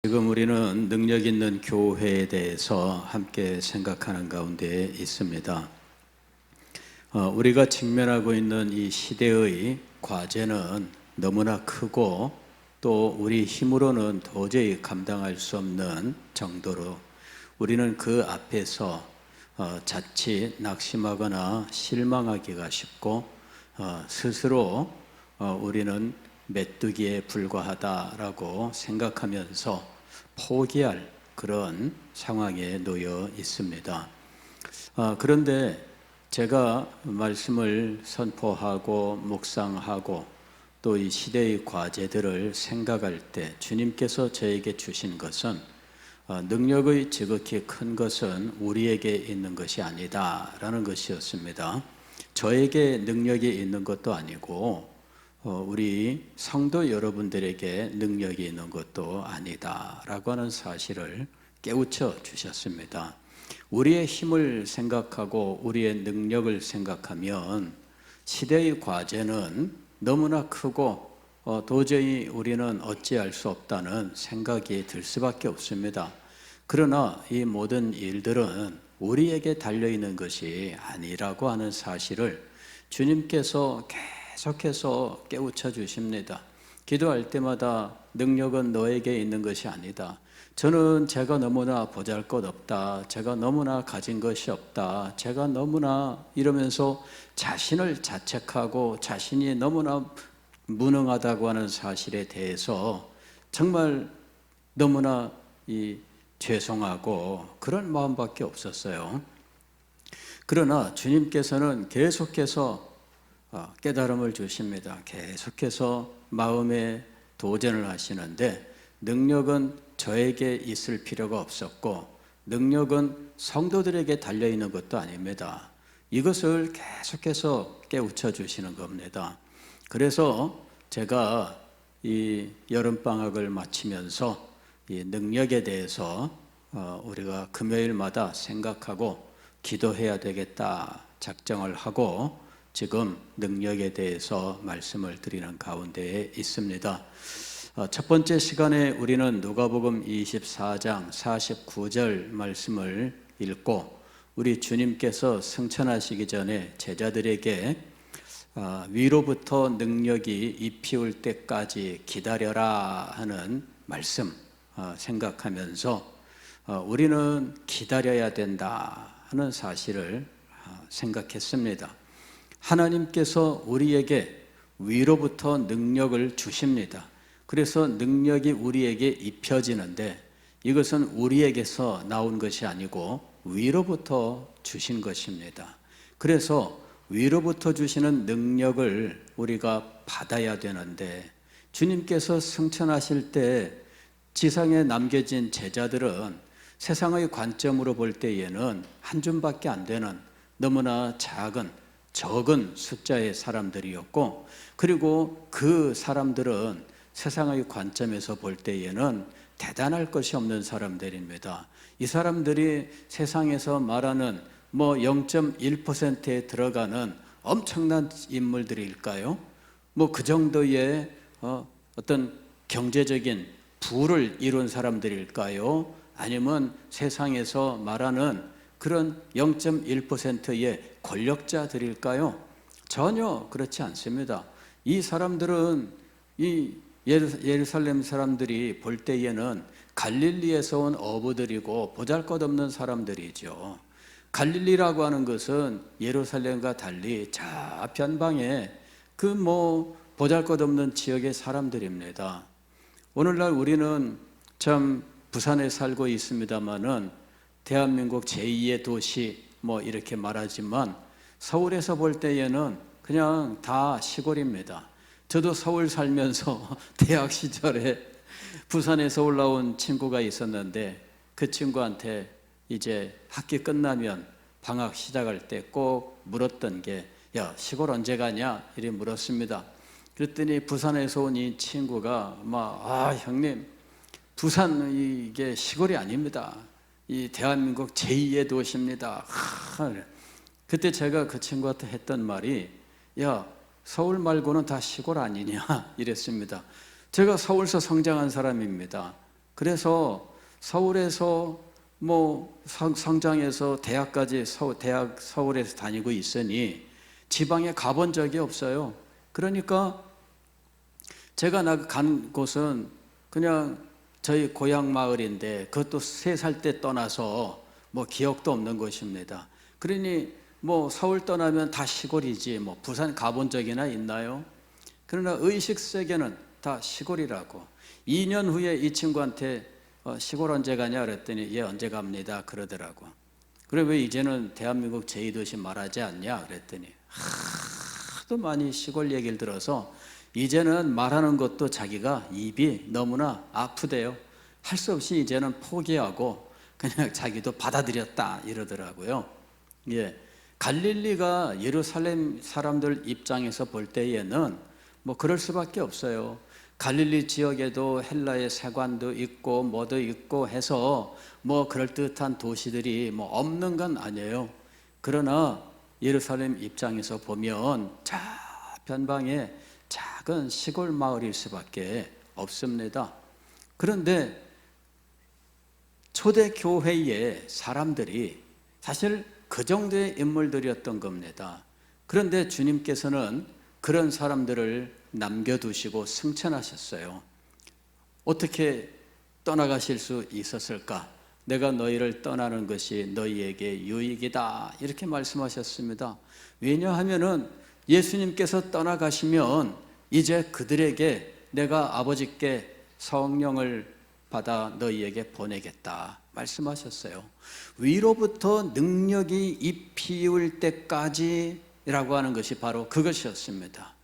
지금 우리는 능력 있는 교회에 대해서 함께 생각하는 가운데 있습니다. 우리가 직면하고 있는 이 시대의 과제는 너무나 크고 또 우리 힘으로는 도저히 감당할 수 없는 정도로 우리는 그 앞에서 자칫 낙심하거나 실망하기가 쉽고 스스로 우리는 메뚜기에 불과하다라고 생각하면서 포기할 그런 상황에 놓여 있습니다. 그런데 제가 말씀을 선포하고 묵상하고 또 이 시대의 과제들을 생각할 때 주님께서 저에게 주신 것은 능력의 지극히 큰 것은 우리에게 있는 것이 아니다라는 것이었습니다. 저에게 능력이 있는 것도 아니고 우리 성도 여러분들에게 능력이 있는 것도 아니다라고 하는 사실을 깨우쳐 주셨습니다. 우리의 힘을 생각하고 우리의 능력을 생각하면 시대의 과제는 너무나 크고 도저히 우리는 어찌할 수 없다는 생각이 들 수밖에 없습니다. 그러나 이 모든 일들은 우리에게 달려있는 것이 아니라고 하는 사실을 주님께서 계속해서 깨우쳐 주십니다. 기도할 때마다 능력은 너에게 있는 것이 아니다. 저는 제가 너무나 보잘것없다. 제가 너무나 가진 것이 없다. 제가 너무나 이러면서 자신을 자책하고 자신이 너무나 무능하다고 하는 사실에 대해서 정말 너무나 죄송하고 그런 마음밖에 없었어요. 그러나 주님께서는 계속해서 깨달음을 주십니다. 계속해서 마음에 도전을 하시는데 능력은 저에게 있을 필요가 없었고 능력은 성도들에게 달려있는 것도 아닙니다. 이것을 계속해서 깨우쳐 주시는 겁니다. 그래서 제가 이 여름방학을 마치면서 이 능력에 대해서 우리가 금요일마다 생각하고 기도해야 되겠다 작정을 하고 지금 능력에 대해서 말씀을 드리는 가운데에 있습니다. 첫 번째 시간에 우리는 누가복음 24장 49절 말씀을 읽고 우리 주님께서 승천하시기 전에 제자들에게 위로부터 능력이 입히올 때까지 기다려라 하는 말씀 생각하면서 우리는 기다려야 된다 하는 사실을 생각했습니다. 하나님께서 우리에게 위로부터 능력을 주십니다. 그래서 능력이 우리에게 입혀지는데 이것은 우리에게서 나온 것이 아니고 위로부터 주신 것입니다. 그래서 위로부터 주시는 능력을 우리가 받아야 되는데 주님께서 승천하실 때 지상에 남겨진 제자들은 세상의 관점으로 볼 때에는 한 줌밖에 안 되는 너무나 적은 숫자의 사람들이었고 그리고 그 사람들은 세상의 관점에서 볼 때에는 대단할 것이 없는 사람들입니다. 이 사람들이 세상에서 말하는 0.1%에 들어가는 엄청난 인물들일까요? 그 정도의 어떤 경제적인 부를 이룬 사람들일까요? 아니면 세상에서 말하는 그런 0.1%의 권력자들일까요? 전혀 그렇지 않습니다. 이 사람들은 이 예루살렘 사람들이 볼 때에는 갈릴리에서 온 어부들이고 보잘것없는 사람들이죠. 갈릴리라고 하는 것은 예루살렘과 달리 저편방에 보잘것없는 지역의 사람들입니다. 오늘날 우리는 참 부산에 살고 있습니다마는 대한민국 제2의 도시 이렇게 말하지만 서울에서 볼 때에는 그냥 다 시골입니다. 저도 서울 살면서 대학 시절에 부산에서 올라온 친구가 있었는데 그 친구한테 이제 학기 끝나면 방학 시작할 때 꼭 물었던 게 야, 시골 언제 가냐? 이렇게 물었습니다. 그랬더니 부산에서 온 이 친구가 형님, 부산 이게 시골이 아닙니다. 이 대한민국 제2의 도시입니다. 그때 제가 그 친구한테 했던 말이 야, 서울 말고는 다 시골 아니냐 이랬습니다. 제가 서울서 성장한 사람입니다. 그래서 서울에서 뭐 성장해서 대학까지 서울에서 다니고 있으니 지방에 가본 적이 없어요. 그러니까 제가 간 곳은 그냥 저희 고향 마을인데 그것도 3살 때 떠나서 뭐 기억도 없는 곳입니다. 그러니 뭐 서울 떠나면 다 시골이지 뭐 부산 가본 적이나 있나요? 그러나 의식 세계는 다 시골이라고. 2년 후에 이 친구한테 시골 언제 가냐 그랬더니 예 언제 갑니다 그러더라고. 그래 왜 이제는 대한민국 제2도시 말하지 않냐 그랬더니 하도 많이 시골 얘기를 들어서 이제는 말하는 것도 자기가 입이 너무나 아프대요. 할 수 없이 이제는 포기하고 그냥 자기도 받아들였다 이러더라고요. 예, 갈릴리가 예루살렘 사람들 입장에서 볼 때에는 뭐 그럴 수밖에 없어요. 갈릴리 지역에도 헬라의 세관도 있고 뭐도 있고 해서 뭐 그럴듯한 도시들이 뭐 없는 건 아니에요. 그러나 예루살렘 입장에서 보면 변방에 작은 시골 마을일 수밖에 없습니다. 그런데 초대교회의 사람들이 사실 그 정도의 인물들이었던 겁니다. 그런데 주님께서는 그런 사람들을 남겨두시고 승천하셨어요. 어떻게 떠나가실 수 있었을까? 내가 너희를 떠나는 것이 너희에게 유익이다 이렇게 말씀하셨습니다. 왜냐하면은 예수님께서 떠나가시면 이제 그들에게 내가 아버지께 성령을 받아 너희에게 보내겠다 말씀하셨어요. 위로부터 능력이 입히울 때까지라고 하는 것이 바로 그것이었습니다.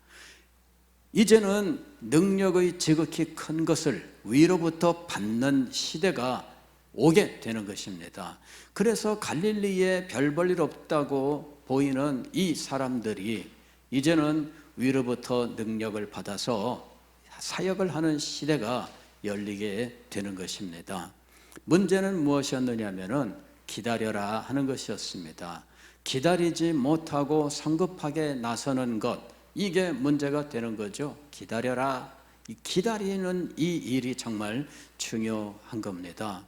이제는 능력의 지극히 큰 것을 위로부터 받는 시대가 오게 되는 것입니다. 그래서 갈릴리에 별 볼 일 없다고 보이는 이 사람들이 이제는 위로부터 능력을 받아서 사역을 하는 시대가 열리게 되는 것입니다. 문제는 무엇이었느냐면은 기다려라 하는 것이었습니다. 기다리지 못하고 성급하게 나서는 것, 이게 문제가 되는 거죠. 기다려라. 기다리는 이 일이 정말 중요한 겁니다.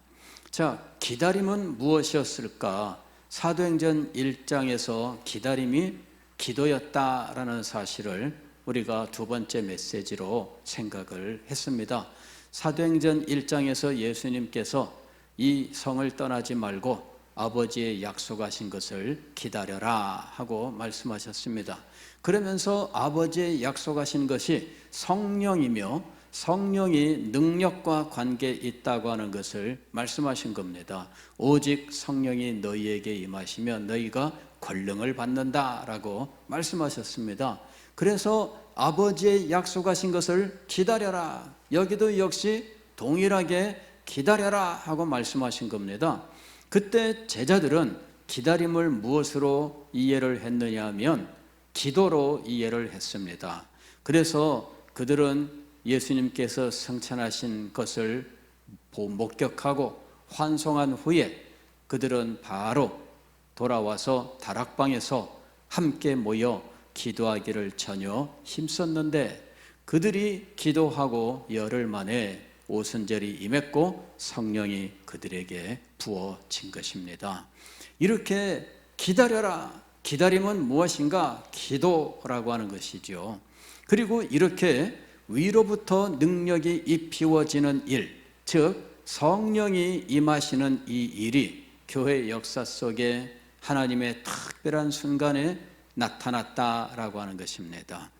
자, 기다림은 무엇이었을까? 사도행전 1장에서 기다림이 기도였다라는 사실을 우리가 두 번째 메시지로 생각을 했습니다. 사도행전 1장에서 예수님께서 이 성을 떠나지 말고 아버지의 약속하신 것을 기다려라 하고 말씀하셨습니다. 그러면서 아버지의 약속하신 것이 성령이며 성령이 능력과 관계에 있다고 하는 것을 말씀하신 겁니다. 오직 성령이 너희에게 임하시면 너희가 권능을 받는다라고 말씀하셨습니다. 그래서 아버지의 약속하신 것을 기다려라. 여기도 역시 동일하게 기다려라 하고 말씀하신 겁니다. 그때 제자들은 기다림을 무엇으로 이해를 했느냐 하면 기도로 이해를 했습니다. 그래서 그들은 예수님께서 승천하신 것을 목격하고 환송한 후에 그들은 바로 돌아와서 다락방에서 함께 모여 기도하기를 전혀 힘썼는데 그들이 기도하고 열흘 만에 오순절이 임했고 성령이 그들에게 부어진 것입니다. 이렇게 기다려라. 기다림은 무엇인가? 기도라고 하는 것이죠. 그리고 이렇게 위로부터 능력이 입히워지는 일, 즉 성령이 임하시는 이 일이 교회 역사 속에 하나님의 특별한 순간에 나타났다라고 하는 것입니다.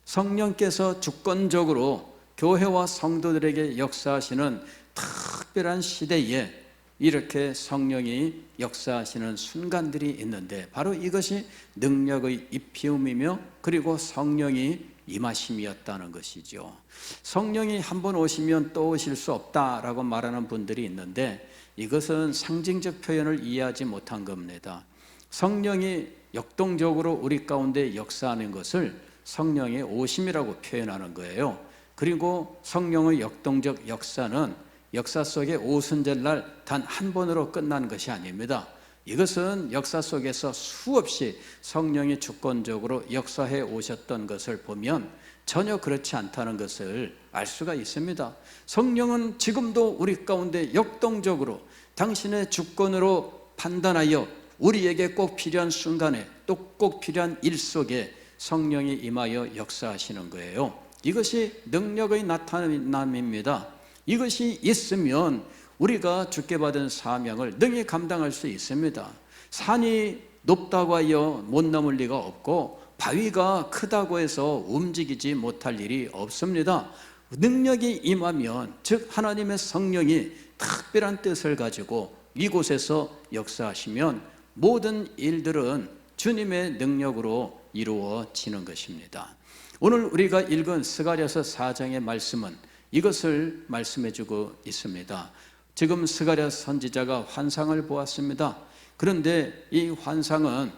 성령께서 주권적으로 교회와 성도들에게 역사하시는 특별한 시대에 이렇게 성령이 역사하시는 순간들이 있는데 바로 이것이 능력의 입히움이며 그리고 성령이 임하심이었다는 것이죠. 성령이 한번 오시면 또 오실 수 없다라고 말하는 분들이 있는데 이것은 상징적 표현을 이해하지 못한 겁니다. 성령이 역동적으로 우리 가운데 역사하는 것을 성령의 오심이라고 표현하는 거예요. 그리고 성령의 역동적 역사는 역사 속에 오순절날 단 한 번으로 끝난 것이 아닙니다. 이것은 역사 속에서 수없이 성령이 주권적으로 역사해 오셨던 것을 보면 전혀 그렇지 않다는 것을 알 수가 있습니다. 성령은 지금도 우리 가운데 역동적으로 당신의 주권으로 판단하여 우리에게 꼭 필요한 순간에 또 꼭 필요한 일 속에 성령이 임하여 역사하시는 거예요. 이것이 능력의 나타남입니다. 이것이 있으면 우리가 주께 받은 사명을 능히 감당할 수 있습니다. 산이 높다고 하여 못 넘을 리가 없고 바위가 크다고 해서 움직이지 못할 일이 없습니다. 능력이 임하면, 즉 하나님의 성령이 특별한 뜻을 가지고 이곳에서 역사하시면 모든 일들은 주님의 능력으로 이루어지는 것입니다. 오늘 우리가 읽은 스가랴서 4장의 말씀은 이것을 말씀해주고 있습니다. 지금 스가랴 선지자가 환상을 보았습니다. 그런데 이 환상은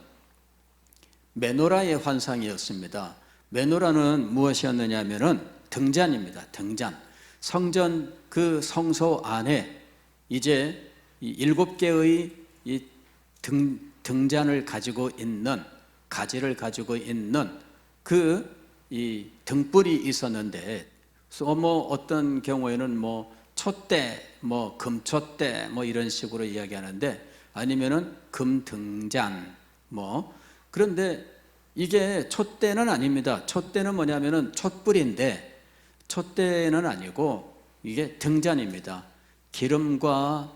메노라의 환상이었습니다. 메노라는 무엇이었느냐 하면은 등잔입니다. 등잔. 성전 그 성소 안에 이제 7개의 이 등잔을 가지고 있는, 가지를 가지고 있는 그 이 등불이 있었는데, 어떤 경우에는 촛대, 금촛대 이런 식으로 이야기하는데, 아니면은 금등잔 그런데 이게 촛대는 아닙니다. 촛대는 뭐냐면은 촛불인데 촛대는 아니고 이게 등잔입니다. 기름과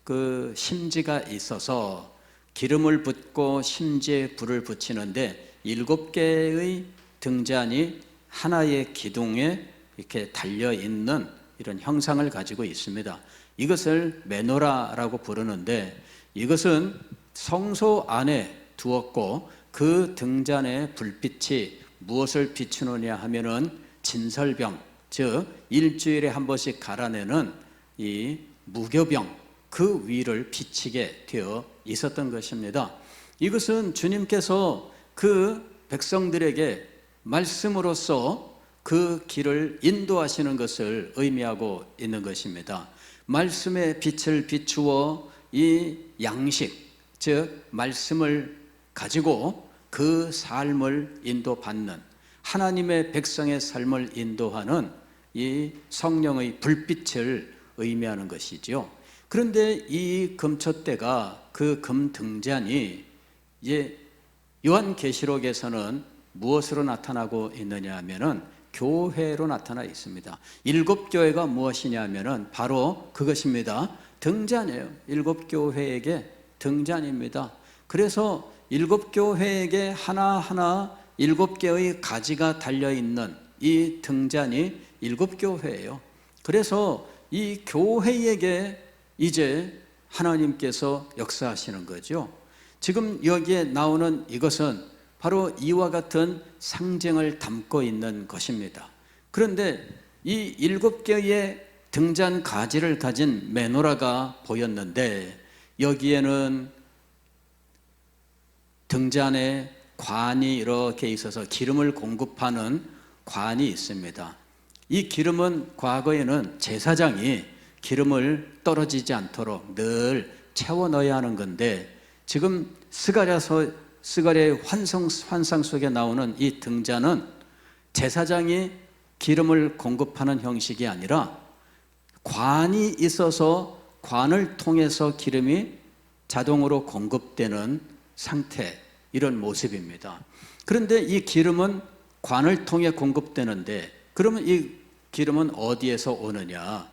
그 심지가 있어서 기름을 붓고 심지에 불을 붙이는데 7개의 등잔이 하나의 기둥에 이렇게 달려있는 이런 형상을 가지고 있습니다. 이것을 메노라라고 부르는데, 이것은 성소 안에 두었고 그 등잔의 불빛이 무엇을 비추느냐 하면은 진설병, 즉 일주일에 한 번씩 갈아내는 이 무교병, 그 위를 비치게 되어 있었던 것입니다. 이것은 주님께서 그 백성들에게 말씀으로써 그 길을 인도하시는 것을 의미하고 있는 것입니다. 말씀의 빛을 비추어 이 양식, 즉 말씀을 가지고 그 삶을 인도받는, 하나님의 백성의 삶을 인도하는 이 성령의 불빛을 의미하는 것이죠. 그런데 이 금촛대가, 그 금등잔이 이제 요한계시록에서는 무엇으로 나타나고 있느냐 하면은 교회로 나타나 있습니다. 7교회가 무엇이냐 하면은 바로 그것입니다. 등잔이에요. 7교회에게 등잔입니다. 그래서 7교회에게 하나하나 7개의 가지가 달려있는 이 등잔이 7교회예요. 그래서 이 교회에게 이제 하나님께서 역사하시는 거죠. 지금 여기에 나오는 이것은 바로 이와 같은 상징을 담고 있는 것입니다. 그런데 이 7개의 등잔 가지를 가진 메노라가 보였는데, 여기에는 등잔에 관이 이렇게 있어서 기름을 공급하는 관이 있습니다. 이 기름은 과거에는 제사장이 기름을 떨어지지 않도록 늘 채워 넣어야 하는 건데, 지금 스가랴의 환상 속에 나오는 이 등잔은 제사장이 기름을 공급하는 형식이 아니라 관이 있어서 관을 통해서 기름이 자동으로 공급되는 상태, 이런 모습입니다. 그런데 이 기름은 관을 통해 공급되는데, 그러면 이 기름은 어디에서 오느냐?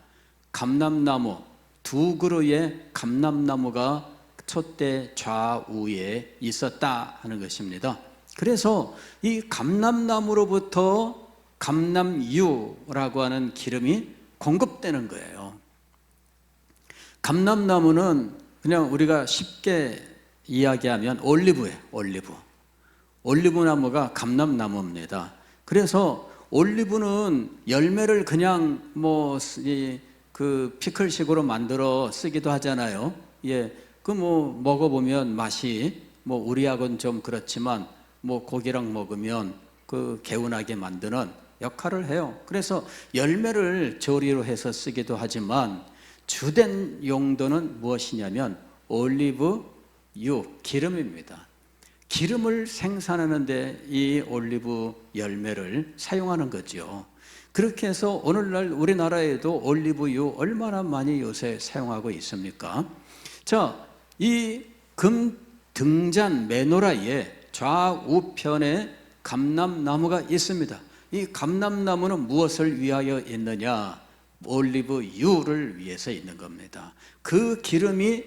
감람나무, 2그루의 감람나무가 촛대 좌우에 있었다 하는 것입니다. 그래서 이 감람나무로부터 감람유라고 하는 기름이 공급되는 거예요. 감람나무는 그냥 우리가 쉽게 이야기하면 올리브예요. 올리브 나무가 감람나무입니다. 그래서 올리브는 열매를 그냥 그 피클식으로 만들어 쓰기도 하잖아요. 먹어보면 맛이 우리하고는 좀 그렇지만 고기랑 먹으면 그 개운하게 만드는 역할을 해요. 그래서 열매를 조리로 해서 쓰기도 하지만 주된 용도는 무엇이냐면 올리브 유, 기름입니다. 기름을 생산하는데 이 올리브 열매를 사용하는 거죠. 그렇게 해서 오늘날 우리나라에도 올리브유 얼마나 많이 요새 사용하고 있습니까? 자, 이 금 등잔 메노라에 좌우편에 감람나무가 있습니다. 이 감람나무는 무엇을 위하여 있느냐? 올리브유를 위해서 있는 겁니다. 그 기름이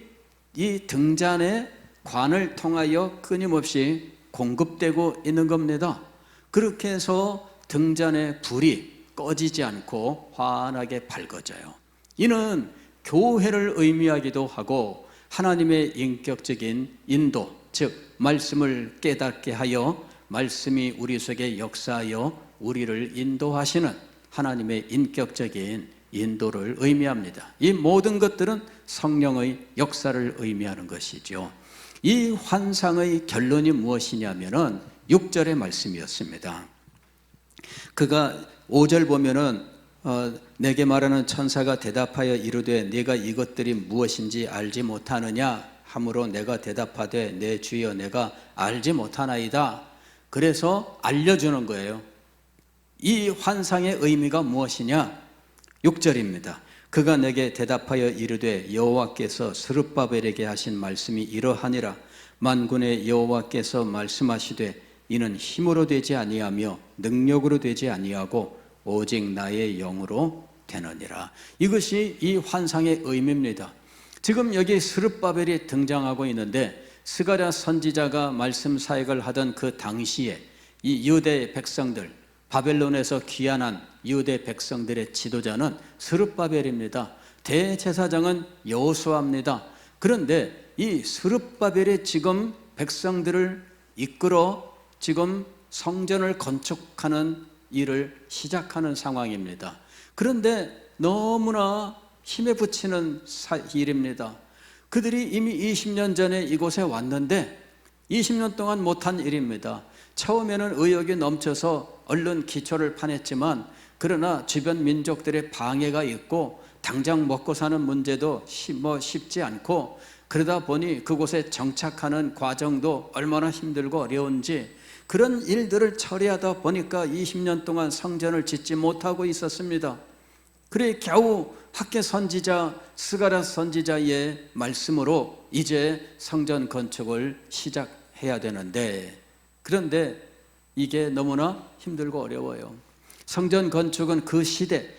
이 등잔의 관을 통하여 끊임없이 공급되고 있는 겁니다. 그렇게 해서 등잔의 불이 꺼지지 않고 환하게 밝아져요. 이는 교회를 의미하기도 하고 하나님의 인격적인 인도, 즉 말씀을 깨닫게 하여 말씀이 우리 속에 역사하여 우리를 인도하시는 하나님의 인격적인 인도를 의미합니다. 이 모든 것들은 성령의 역사를 의미하는 것이죠. 이 환상의 결론이 무엇이냐면은 6절의 말씀이었습니다. 그가 5절 보면은 내게 말하는 천사가 대답하여 이르되 네가 이것들이 무엇인지 알지 못하느냐 하므로 내가 대답하되 내 주여 내가 알지 못하나이다. 그래서 알려주는 거예요. 이 환상의 의미가 무엇이냐? 6절입니다. 그가 내게 대답하여 이르되 여호와께서 스룹바벨에게 하신 말씀이 이러하니라. 만군의 여호와께서 말씀하시되 이는 힘으로 되지 아니하며 능력으로 되지 아니하고 오직 나의 영으로 되느니라. 이것이 이 환상의 의미입니다. 지금 여기 스룹바벨이 등장하고 있는데 스가랴 선지자가 말씀 사역을 하던 그 당시에 이 유대 백성들, 바벨론에서 귀환한 유대 백성들의 지도자는 스룹바벨입니다. 대제사장은 여호수아입니다. 그런데 이 스룹바벨이 지금 백성들을 이끌어 지금 성전을 건축하는 일을 시작하는 상황입니다. 그런데 너무나 힘에 부치는 일입니다. 그들이 이미 20년 전에 이곳에 왔는데 20년 동안 못한 일입니다. 처음에는 의욕이 넘쳐서 얼른 기초를 파냈지만 그러나 주변 민족들의 방해가 있고 당장 먹고 사는 문제도 쉽지 않고 그러다 보니 그곳에 정착하는 과정도 얼마나 힘들고 어려운지 그런 일들을 처리하다 보니까 20년 동안 성전을 짓지 못하고 있었습니다. 그래 겨우 학개 선지자 스가랴 선지자의 말씀으로 이제 성전 건축을 시작해야 되는데 그런데 이게 너무나 힘들고 어려워요. 성전 건축은 그 시대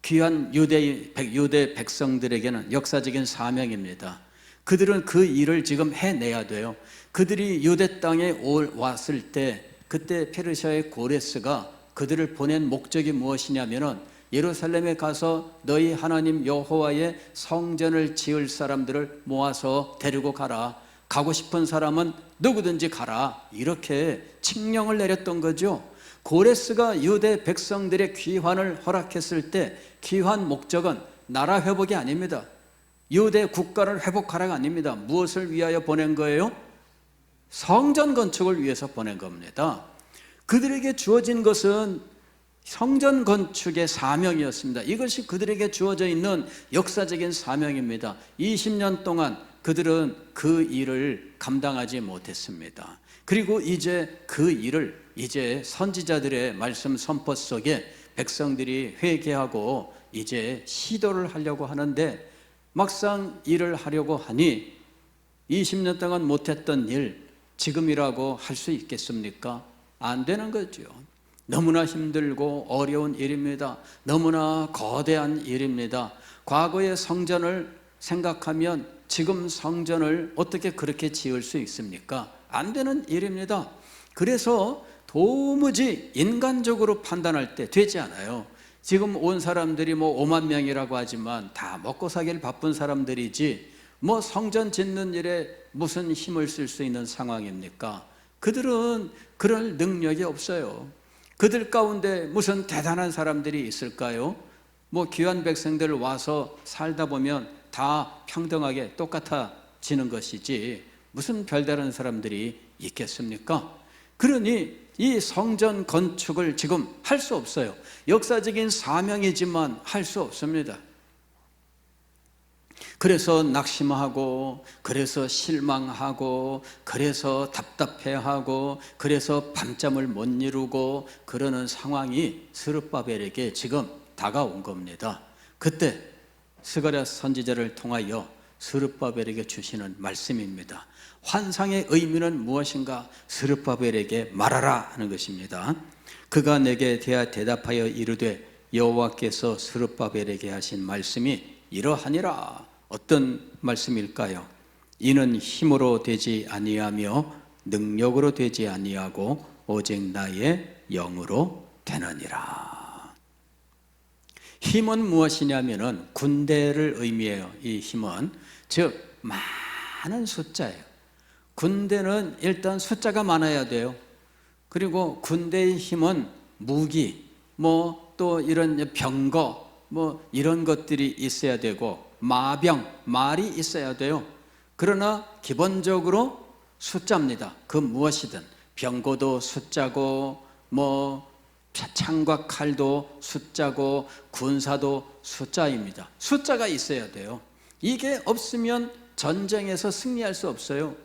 귀한 유대 백성들에게는 역사적인 사명입니다. 그들은 그 일을 지금 해내야 돼요. 그들이 유대 땅에 왔을 때 그때 페르시아의 고레스가 그들을 보낸 목적이 무엇이냐면은 예루살렘에 가서 너희 하나님 여호와의 성전을 지을 사람들을 모아서 데리고 가라. 가고 싶은 사람은 누구든지 가라. 이렇게 칙령을 내렸던 거죠. 고레스가 유대 백성들의 귀환을 허락했을 때 귀환 목적은 나라 회복이 아닙니다. 유대 국가를 회복하라가 아닙니다. 무엇을 위하여 보낸 거예요? 성전 건축을 위해서 보낸 겁니다. 그들에게 주어진 것은 성전 건축의 사명이었습니다. 이것이 그들에게 주어져 있는 역사적인 사명입니다. 20년 동안 그들은 그 일을 감당하지 못했습니다. 그리고 이제 그 일을 이제 선지자들의 말씀 선포 속에 백성들이 회개하고 이제 시도를 하려고 하는데 막상 일을 하려고 하니 20년 동안 못했던 일 지금이라고 할 수 있겠습니까? 안 되는 거죠. 너무나 힘들고 어려운 일입니다. 너무나 거대한 일입니다. 과거의 성전을 생각하면 지금 성전을 어떻게 그렇게 지을 수 있습니까? 안 되는 일입니다. 그래서 도무지 인간적으로 판단할 때 되지 않아요. 지금 온 사람들이 5만 명이라고 하지만 다 먹고 살길 바쁜 사람들이지 성전 짓는 일에 무슨 힘을 쓸 수 있는 상황입니까? 그들은 그럴 능력이 없어요. 그들 가운데 무슨 대단한 사람들이 있을까요? 귀한 백성들 와서 살다 보면 다 평등하게 똑같아지는 것이지 무슨 별다른 사람들이 있겠습니까? 그러니 이 성전 건축을 지금 할 수 없어요. 역사적인 사명이지만 할 수 없습니다. 그래서 낙심하고, 그래서 실망하고, 그래서 답답해하고, 그래서 밤잠을 못 이루고 그러는 상황이 스룹바벨에게 지금 다가온 겁니다. 그때 스가랴 선지자를 통하여 스룹바벨에게 주시는 말씀입니다. 환상의 의미는 무엇인가? 스룹바벨에게 말하라 하는 것입니다. 그가 내게 대답하여 이르되 여호와께서 스룹바벨에게 하신 말씀이 이러하니라. 어떤 말씀일까요? 이는 힘으로 되지 아니하며 능력으로 되지 아니하고 오직 나의 영으로 되느니라. 힘은 무엇이냐면은 군대를 의미해요. 이 힘은 즉 많은 숫자예요. 군대는 일단 숫자가 많아야 돼요. 그리고 군대의 힘은 무기, 또 이런 병거, 이런 것들이 있어야 되고, 마병, 말이 있어야 돼요. 그러나 기본적으로 숫자입니다. 그 무엇이든 병거도 숫자고, 창과 칼도 숫자고, 군사도 숫자입니다. 숫자가 있어야 돼요. 이게 없으면 전쟁에서 승리할 수 없어요.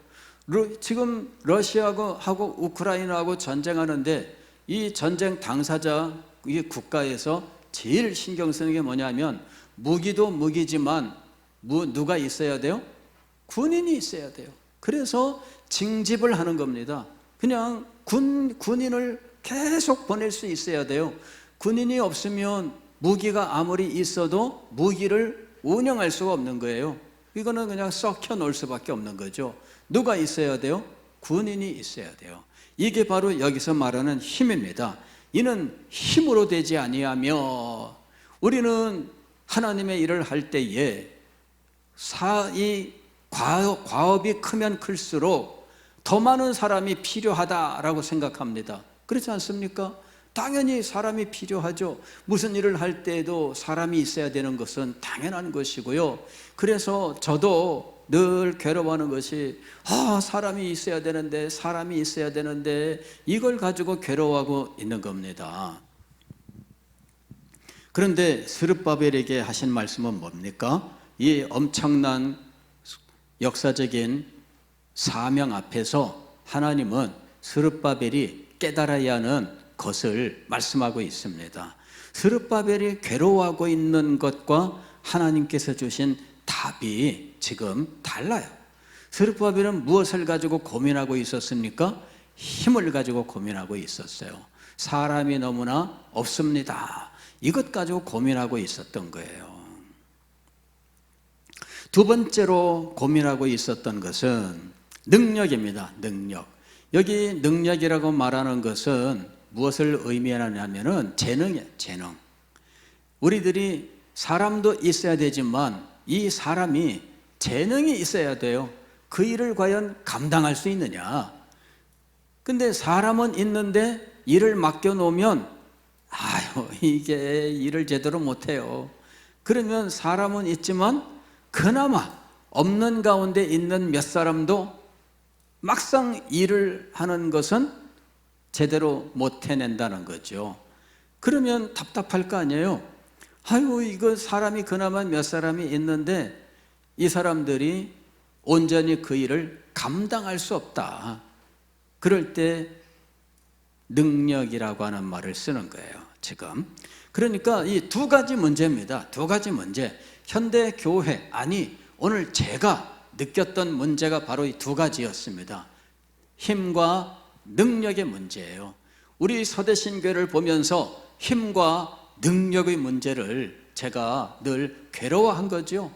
지금 러시아하고 우크라이나하고 전쟁하는데 이 전쟁 당사자 이 국가에서 제일 신경 쓰는 게 뭐냐면 무기도 무기지만 누가 있어야 돼요? 군인이 있어야 돼요. 그래서 징집을 하는 겁니다. 그냥 군인을 계속 보낼 수 있어야 돼요. 군인이 없으면 무기가 아무리 있어도 무기를 운영할 수가 없는 거예요. 이거는 그냥 썩혀 놓을 수밖에 없는 거죠. 누가 있어야 돼요? 군인이 있어야 돼요. 이게 바로 여기서 말하는 힘입니다. 이는 힘으로 되지 아니하며, 우리는 하나님의 일을 할 때에 이 과업이 크면 클수록 더 많은 사람이 필요하다라고 생각합니다. 그렇지 않습니까? 당연히 사람이 필요하죠. 무슨 일을 할 때에도 사람이 있어야 되는 것은 당연한 것이고요. 그래서 저도 늘 괴로워하는 것이 사람이 있어야 되는데 이걸 가지고 괴로워하고 있는 겁니다. 그런데 스룹바벨에게 하신 말씀은 뭡니까? 이 엄청난 역사적인 사명 앞에서 하나님은 스룹바벨이 깨달아야 하는 것을 말씀하고 있습니다. 스룹바벨이 괴로워하고 있는 것과 하나님께서 주신 답이 지금 달라요. 스룹바벨은 무엇을 가지고 고민하고 있었습니까? 힘을 가지고 고민하고 있었어요. 사람이 너무나 없습니다. 이것 가지고 고민하고 있었던 거예요. 두 번째로 고민하고 있었던 것은 능력입니다. 능력. 여기 능력이라고 말하는 것은 무엇을 의미하냐면은 재능이에요. 재능. 우리들이 사람도 있어야 되지만 이 사람이 재능이 있어야 돼요. 그 일을 과연 감당할 수 있느냐. 근데 사람은 있는데 일을 맡겨놓으면 이게 일을 제대로 못해요. 그러면 사람은 있지만 그나마 없는 가운데 있는 몇 사람도 막상 일을 하는 것은 제대로 못 해낸다는 거죠. 그러면 답답할 거 아니에요. 이거 사람이 그나마 몇 사람이 있는데 이 사람들이 온전히 그 일을 감당할 수 없다. 그럴 때 능력이라고 하는 말을 쓰는 거예요, 지금. 그러니까 이 두 가지 문제입니다. 두 가지 문제. 현대 교회, 오늘 제가 느꼈던 문제가 바로 이 두 가지였습니다. 힘과 능력의 문제예요. 우리 서대신교회를 보면서 힘과 능력의 문제를 제가 늘 괴로워한 거죠.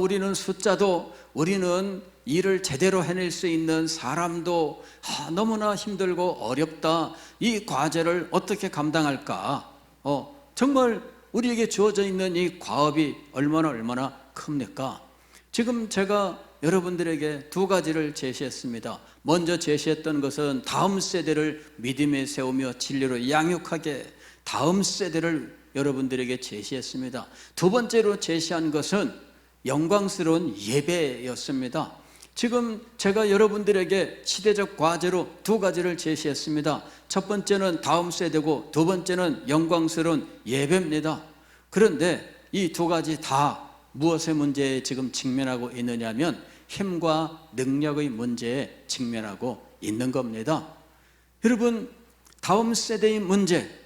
우리는 숫자도, 우리는 일을 제대로 해낼 수 있는 사람도 너무나 힘들고 어렵다. 이 과제를 어떻게 감당할까? 정말 우리에게 주어져 있는 이 과업이 얼마나 큽니까? 지금 제가 여러분들에게 두 가지를 제시했습니다. 먼저 제시했던 것은 다음 세대를 믿음에 세우며 진리로 양육하게, 다음 세대를 여러분들에게 제시했습니다. 두 번째로 제시한 것은 영광스러운 예배였습니다. 지금 제가 여러분들에게 시대적 과제로 두 가지를 제시했습니다. 첫 번째는 다음 세대고 두 번째는 영광스러운 예배입니다. 그런데 이 두 가지 다 무엇의 문제에 지금 직면하고 있느냐면 힘과 능력의 문제에 직면하고 있는 겁니다. 여러분, 다음 세대의 문제,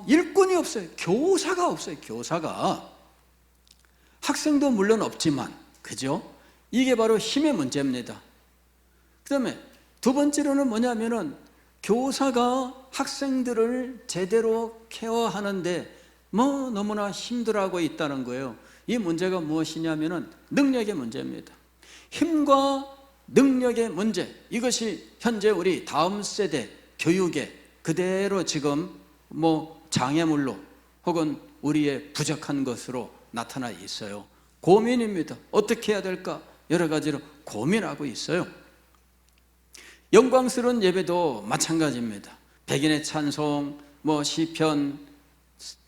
일꾼이 없어요. 교사가 없어요. 교사가. 학생도 물론 없지만, 그죠? 이게 바로 힘의 문제입니다. 그 다음에 두 번째로는 뭐냐면은 교사가 학생들을 제대로 케어하는데 너무나 힘들어하고 있다는 거예요. 이 문제가 무엇이냐면은 능력의 문제입니다. 힘과 능력의 문제, 이것이 현재 우리 다음 세대 교육에 그대로 지금 장애물로 혹은 우리의 부족한 것으로 나타나 있어요. 고민입니다. 어떻게 해야 될까? 여러 가지로 고민하고 있어요. 영광스러운 예배도 마찬가지입니다. 백인의 찬송, 시편,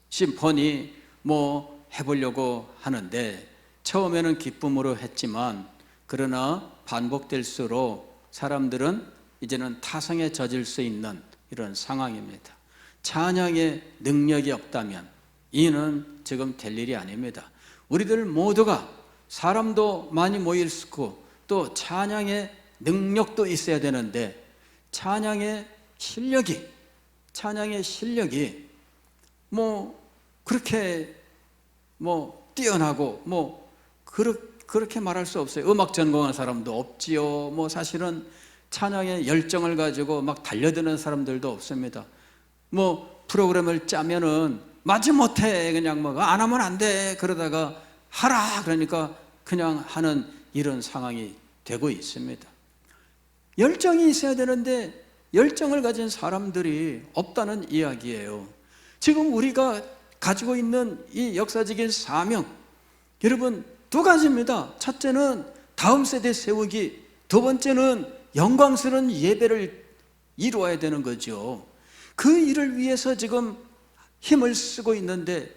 심포니 해보려고 하는데 처음에는 기쁨으로 했지만 그러나 반복될수록 사람들은 이제는 타성에 젖을 수 있는 이런 상황입니다. 찬양의 능력이 없다면 이는 지금 될 일이 아닙니다. 우리들 모두가 사람도 많이 모일 수 있고 또 찬양의 능력도 있어야 되는데 찬양의 실력이 그렇게 뛰어나고 그렇게 말할 수 없어요. 음악 전공한 사람도 없지요. 사실은 찬양의 열정을 가지고 막 달려드는 사람들도 없습니다. 프로그램을 짜면은 마지못해 그냥 안 하면 안 돼 그러다가 하라 그러니까 그냥 하는 이런 상황이 되고 있습니다. 열정이 있어야 되는데 열정을 가진 사람들이 없다는 이야기예요. 지금 우리가 가지고 있는 이 역사적인 사명, 여러분 두 가지입니다. 첫째는 다음 세대 세우기, 두 번째는 영광스러운 예배를 이루어야 되는 거죠. 그 일을 위해서 지금 힘을 쓰고 있는데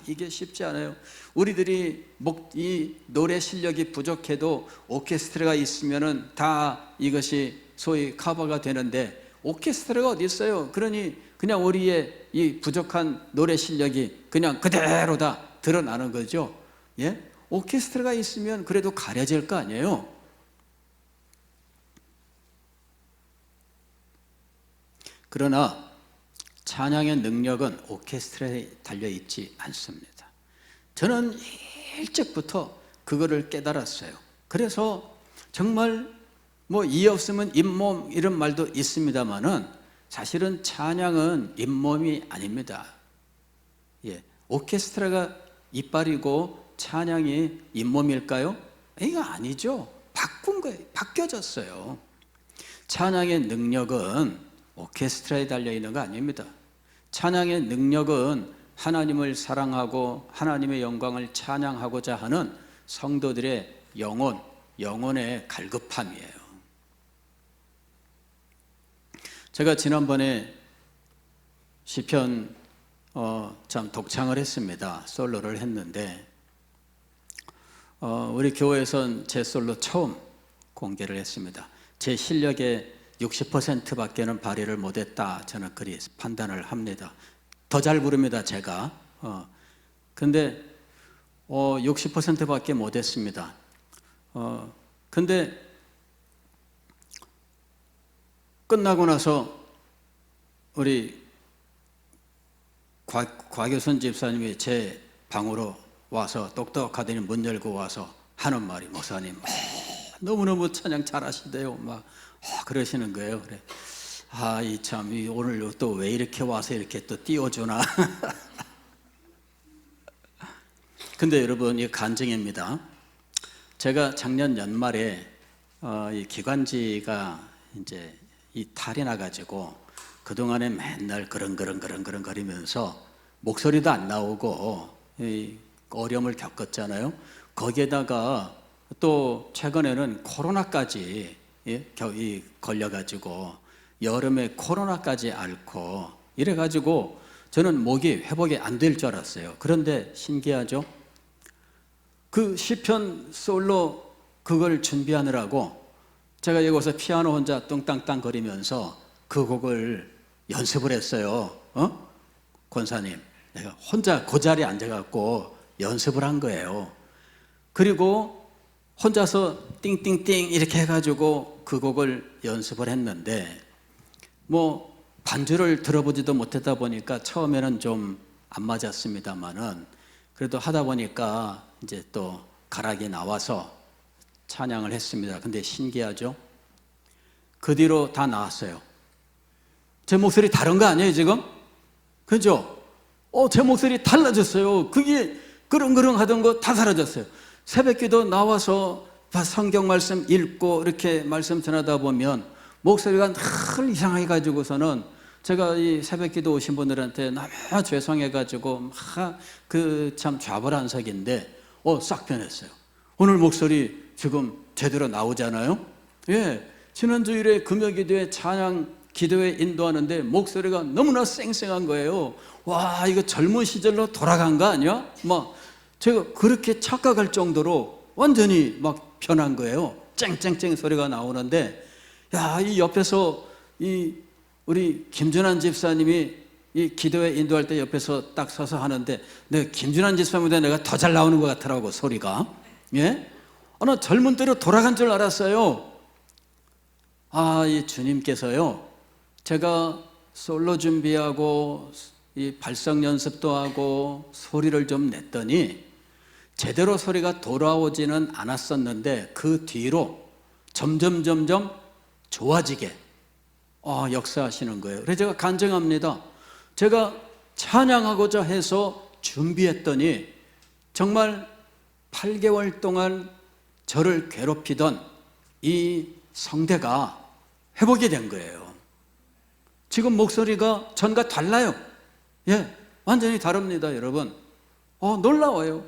이게 쉽지 않아요. 우리들이 이 노래 실력이 부족해도 오케스트라가 있으면은 다 이것이 소위 커버가 되는데 오케스트라가 어디 있어요? 그러니 그냥 우리의 이 부족한 노래 실력이 그냥 그대로 다 드러나는 거죠. 예? 오케스트라가 있으면 그래도 가려질 거 아니에요? 그러나 찬양의 능력은 오케스트라에 달려있지 않습니다. 저는 일찍부터 그거를 깨달았어요. 그래서 정말 이 없으면 잇몸 이런 말도 있습니다만은 사실은 찬양은 잇몸이 아닙니다. 예, 오케스트라가 이빨이고 찬양이 잇몸일까요? 이거 아니죠. 바꾼 거예요. 바뀌어졌어요. 찬양의 능력은 오케스트라에 달려있는 거 아닙니다. 찬양의 능력은 하나님을 사랑하고 하나님의 영광을 찬양하고자 하는 성도들의 영혼의 갈급함이에요. 제가 지난번에 시편 독창을 했습니다. 솔로를 했는데 우리 교회에선 제 솔로 처음 공개를 했습니다. 제 실력의 60%밖에는 발휘를 못했다. 저는 그리 판단을 합니다. 더 잘 부릅니다, 제가. 근데 60%밖에 못했습니다. 근데 끝나고 나서 우리 곽유선 집사님이 제 방으로 와서 똑똑하더니 문 열고 와서 하는 말이 목사님 너무너무 찬양 잘하시대요. 막 그러시는 거예요. 그래. 오늘 또 왜 이렇게 와서 이렇게 또 띄워주나. 근데 여러분, 이 간증입니다. 제가 작년 연말에 이 기관지가 이제 이 탈이 나가지고 그동안에 맨날 그런거리면서 목소리도 안 나오고 어려움을 겪었잖아요. 거기에다가 또 최근에는 코로나까지 걸려가지고 여름에 코로나까지 앓고 이래가지고 저는 목이 회복이 안 될 줄 알았어요. 그런데 신기하죠? 그 시편 솔로 그걸 준비하느라고 제가 여기서 피아노 혼자 뚱땅땅 거리면서 그 곡을 연습을 했어요. 권사님, 내가 혼자 그 자리에 앉아갖고 연습을 한 거예요. 그리고 혼자서 띵띵띵 이렇게 해가지고 그 곡을 연습을 했는데 뭐 반주를 들어보지도 못했다 보니까 처음에는 좀 안 맞았습니다만은 그래도 하다 보니까 이제 또 가락이 나와서 찬양을 했습니다. 근데 신기하죠? 그 뒤로 다 나왔어요. 제 목소리 다른 거 아니에요 지금? 그죠? 제 목소리 달라졌어요. 그게 그릉그릉 하던 거 다 사라졌어요. 새벽기도 나와서 성경 말씀 읽고 이렇게 말씀 전하다 보면 목소리가 늘 이상하게 가지고서는 제가 이 새벽기도 오신 분들한테 너무 죄송해가지고 그 참 좌불안석인데 싹 변했어요. 오늘 목소리 지금 제대로 나오잖아요. 예, 지난주일에 금요기도에 찬양 기도에 인도하는데 목소리가 너무나 쌩쌩한 거예요. 와, 이거 젊은 시절로 돌아간 거 아니야? 막 제가 그렇게 착각할 정도로 완전히 막 변한 거예요. 쨍쨍쨍 소리가 나오는데, 야, 이 옆에서 우리 김준환 집사님이 이 기도에 인도할 때 옆에서 딱 서서 하는데, 내가 김준환 집사님보다 내가 더 잘 나오는 것 같더라고, 소리가. 예? 나 젊은 때로 돌아간 줄 알았어요. 이 주님께서요, 제가 솔로 준비하고 이 발성 연습도 하고 소리를 좀 냈더니 제대로 소리가 돌아오지는 않았었는데 그 뒤로 점점 좋아지게 역사하시는 거예요. 그래서 제가 간증합니다. 제가 찬양하고자 해서 준비했더니 정말 8개월 동안 저를 괴롭히던 이 성대가 회복이 된 거예요. 지금 목소리가 전과 달라요. 예, 완전히 다릅니다, 여러분. 놀라워요.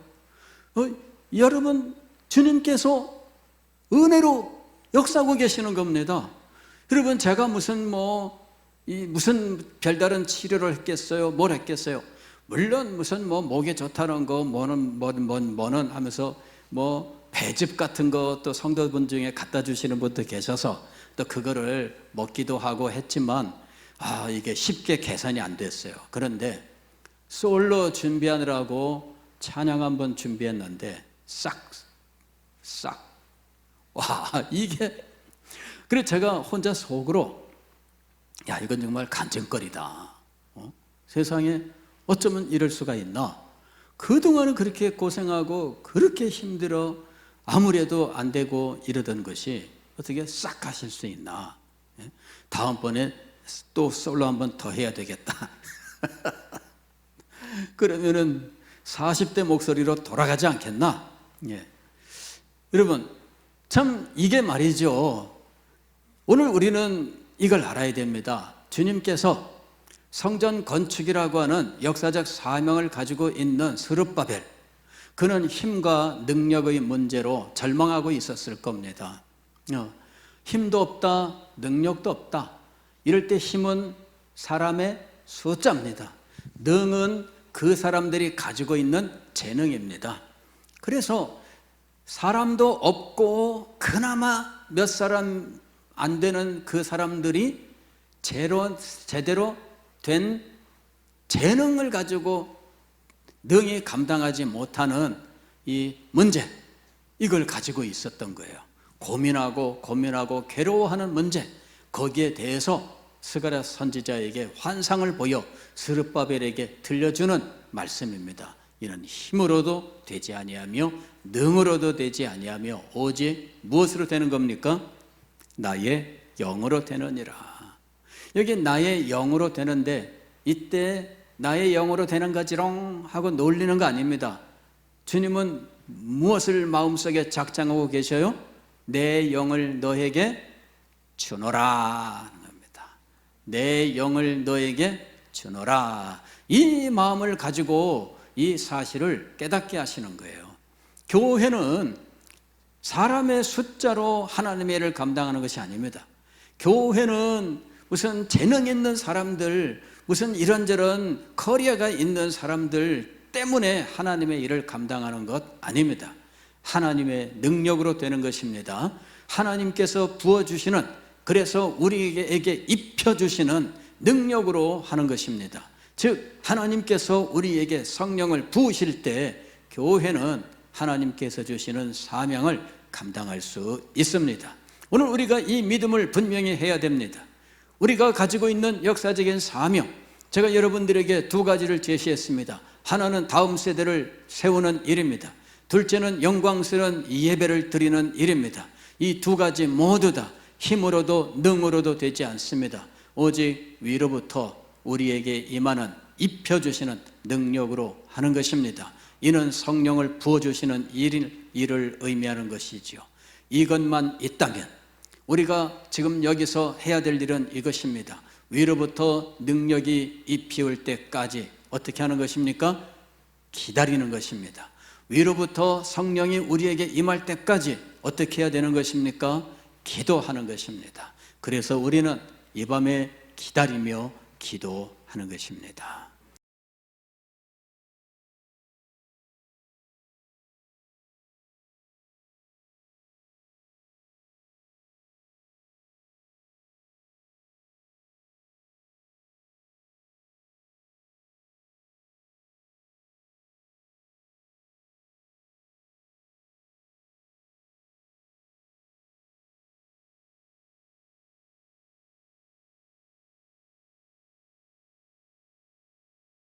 여러분, 주님께서 은혜로 역사하고 계시는 겁니다. 여러분, 제가 무슨 별다른 치료를 했겠어요? 뭘 했겠어요? 물론 무슨 목에 좋다는 거, 뭐는 하면서 배즙 같은 거 또 성도분 중에 갖다 주시는 분도 계셔서 또 그거를 먹기도 하고 했지만 이게 쉽게 개선이 안 됐어요. 그런데 솔로 준비하느라고 찬양 한번 준비했는데 이게 그래서 제가 혼자 속으로 이건 정말 간증거리다. 세상에 어쩌면 이럴 수가 있나? 그동안은 그렇게 고생하고 그렇게 힘들어 아무래도 안 되고 이러던 것이 어떻게 싹 가실 수 있나? 다음번에 또 솔로 한번 더 해야 되겠다. 그러면은 40대 목소리로 돌아가지 않겠나? 예. 여러분, 참 이게 말이죠. 오늘 우리는 이걸 알아야 됩니다. 주님께서 성전 건축이라고 하는 역사적 사명을 가지고 있는 스룹바벨, 그는 힘과 능력의 문제로 절망하고 있었을 겁니다. 힘도 없다, 능력도 없다. 이럴 때 힘은 사람의 숫자입니다. 능은 그 사람들이 가지고 있는 재능입니다. 그래서 사람도 없고 그나마 몇 사람 안 되는 그 사람들이 제대로 된 재능을 가지고 능히 감당하지 못하는 이 문제, 이걸 가지고 있었던 거예요. 고민하고 괴로워하는 문제, 거기에 대해서 스가랴 선지자에게 환상을 보여 스룹바벨에게 들려주는 말씀입니다. 이는 힘으로도 되지 아니하며 능으로도 되지 아니하며 오직 무엇으로 되는 겁니까? 나의 영으로 되느니라. 여기 나의 영으로 되는데, 이때 나의 영으로 되는 거지롱 하고 놀리는 거 아닙니다. 주님은 무엇을 마음속에 작정하고 계셔요? 내 영을 너에게 주노라 하는 겁니다. 내 영을 너에게 주노라. 이 마음을 가지고 이 사실을 깨닫게 하시는 거예요. 교회는 사람의 숫자로 하나님의 일을 감당하는 것이 아닙니다. 교회는 무슨 재능 있는 사람들, 무슨 이런저런 커리어가 있는 사람들 때문에 하나님의 일을 감당하는 것 아닙니다. 하나님의 능력으로 되는 것입니다. 하나님께서 부어주시는, 그래서 우리에게 입혀주시는 능력으로 하는 것입니다. 즉 하나님께서 우리에게 성령을 부으실 때 교회는 하나님께서 주시는 사명을 감당할 수 있습니다. 오늘 우리가 이 믿음을 분명히 해야 됩니다. 우리가 가지고 있는 역사적인 사명, 제가 여러분들에게 두 가지를 제시했습니다. 하나는 다음 세대를 세우는 일입니다. 둘째는 영광스러운 예배를 드리는 일입니다. 이 두 가지 모두 다 힘으로도 능으로도 되지 않습니다. 오직 위로부터 우리에게 임하는 입혀주시는 능력으로 하는 것입니다. 이는 성령을 부어주시는 일을 의미하는 것이지요. 이것만 있다면 우리가 지금 여기서 해야 될 일은 이것입니다. 위로부터 능력이 입히올 때까지 어떻게 하는 것입니까? 기다리는 것입니다. 위로부터 성령이 우리에게 임할 때까지 어떻게 해야 되는 것입니까? 기도하는 것입니다. 그래서 우리는 이 밤에 기다리며 기도하는 것입니다.